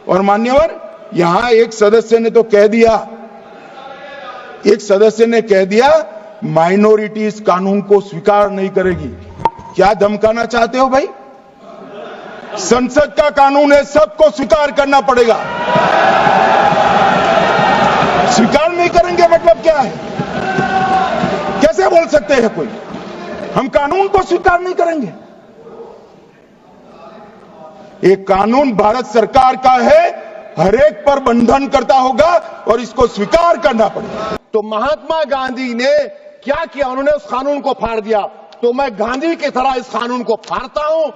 और मान्यवर, यहां एक सदस्य ने तो कह दिया, माइनॉरिटी इस कानून को स्वीकार नहीं करेगी। क्या धमकाना चाहते हो भाई? संसद का कानून है, सबको स्वीकार करना पड़ेगा। स्वीकार नहीं करेंगे मतलब क्या है? कैसे बोल सकते हैं कोई हम कानून को स्वीकार नहीं करेंगे? एक कानून भारत सरकार का है, हरेक पर बंधन करता होगा और इसको स्वीकार करना पड़ेगा। तो महात्मा गांधी ने क्या किया? उन्होंने उस कानून को फाड़ दिया। तो मैं गांधी की तरह इस कानून को फाड़ता हूं।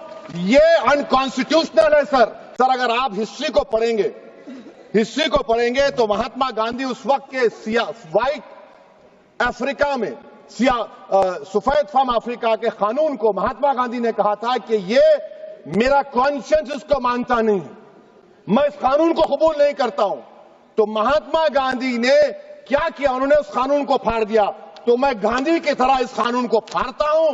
ये अनकॉन्स्टिट्यूशनल है सर। अगर आप हिस्ट्री को पढ़ेंगे तो महात्मा गांधी उस वक्त के व्हाइट अफ्रीका में सफेद फार्म अफ्रीका के कानून को महात्मा गांधी ने कहा था कि ये मेरा कॉन्शियंस इसको मानता नहीं है, मैं इस कानून को कबूल नहीं करता हूं। तो महात्मा गांधी ने क्या किया? उन्होंने उस कानून को फाड़ दिया। तो मैं गांधी की तरह इस कानून को फाड़ता हूं।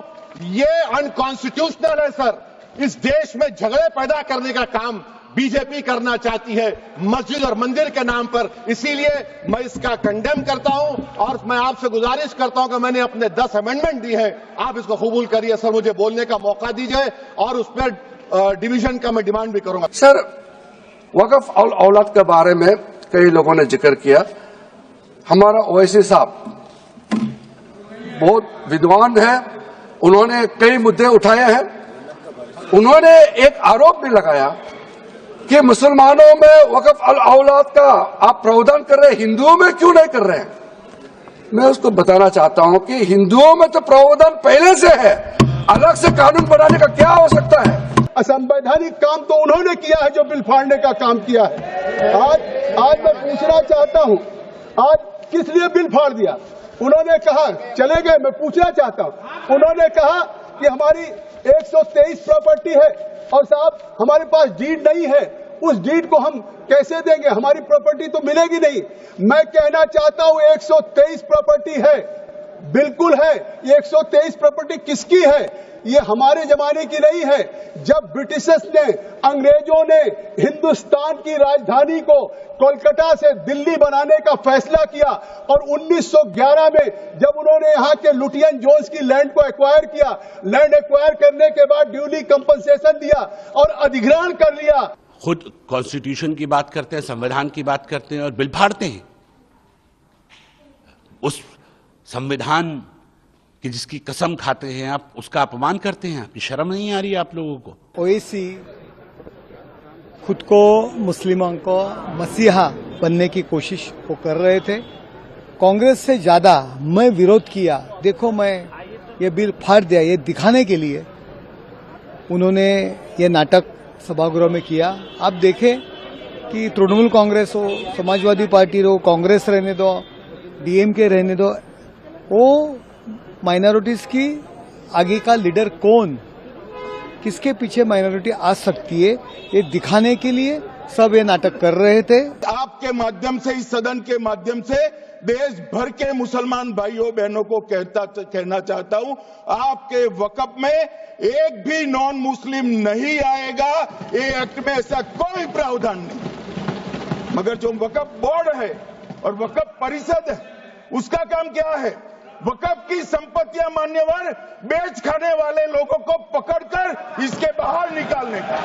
ये अनकॉन्स्टिट्यूशनल है सर। इस देश में झगड़े पैदा करने का काम बीजेपी करना चाहती है मस्जिद और मंदिर के नाम पर। इसीलिए मैं इसका कंडेम करता हूं और मैं आपसे गुजारिश करता हूं कि मैंने अपने 10 अमेंडमेंट दी हैं, आप इसको कबूल करिए सर। मुझे बोलने का मौका दीजिए और उस पर डिवीजन का मैं डिमांड भी करूंगा। सर, वक्फ औलाद के बारे में कई लोगों ने जिक्र किया। हमारा ओवैसी साहब बहुत विद्वान है, उन्होंने कई मुद्दे उठाए हैं। उन्होंने एक आरोप भी लगाया कि मुसलमानों में वक्फ औलाद का आप प्रावधान कर रहे हैं, हिंदुओं में क्यों नहीं कर रहे हैं? मैं उसको बताना चाहता हूं कि हिंदुओं में तो प्रावधान पहले से है, अलग से कानून बनाने का क्या हो सकता है? असंवैधानिक काम तो उन्होंने किया है जो बिल फाड़ने का काम किया है। आज मैं पूछना चाहता हूं, आज किस लिए बिल फाड़ दिया? उन्होंने कहा, चले गए, मैं पूछना चाहता हूं, उन्होंने कहा कि हमारी 123 प्रॉपर्टी है और साहब हमारे पास डीड नहीं है, उस डीड को हम कैसे देंगे? हमारी प्रॉपर्टी तो मिलेगी नहीं। मैं कहना चाहता हूं 123 प्रॉपर्टी है, बिल्कुल है। ये 123 प्रॉपर्टी किसकी है? ये हमारे जमाने की नहीं है। जब ब्रिटिशर्स ने, अंग्रेजों ने हिंदुस्तान की राजधानी को कोलकाता से दिल्ली बनाने का फैसला किया और 1911 में जब उन्होंने यहाँ के लुटियन जोन्स की लैंड को एक्वायर किया, लैंड एक्वायर करने के बाद ड्यूली कंपनसेशन दिया और अधिग्रहण कर लिया। खुद कॉन्स्टिट्यूशन की बात करते हैं, संविधान की बात करते हैं और बिल फाड़ते हैं। उस संविधान कि जिसकी कसम खाते हैं आप, उसका अपमान करते हैं। आपकी शर्म नहीं आ रही आप लोगों को? ओवैसी खुद को मुस्लिमों को मसीहा बनने की कोशिश वो कर रहे थे। कांग्रेस से ज्यादा मैं विरोध किया। देखो, मैं ये बिल फाड़ दिया, ये दिखाने के लिए उन्होंने ये नाटक सभागृह में किया। आप देखें कि तृणमूल कांग्रेस हो, समाजवादी पार्टी हो, कांग्रेस रहने दो, डीएमके रहने दो, वो माइनॉरिटीज की आगे का लीडर कौन, किसके पीछे माइनॉरिटी आ सकती है, ये दिखाने के लिए सब ये नाटक कर रहे थे। आपके माध्यम से, इस सदन के माध्यम से देश भर के मुसलमान भाइयों बहनों को कहना चाहता हूं, आपके वक्फ में एक भी नॉन मुस्लिम नहीं आएगा। ये एक्ट में ऐसा कोई प्रावधान नहीं। मगर जो वक्फ बोर्ड है और वक्फ परिषद है, उसका काम क्या है? वक्फ की संपत्तियां मान्यवर बेच खाने वाले लोगों को पकड़कर इसके बाहर निकालने का।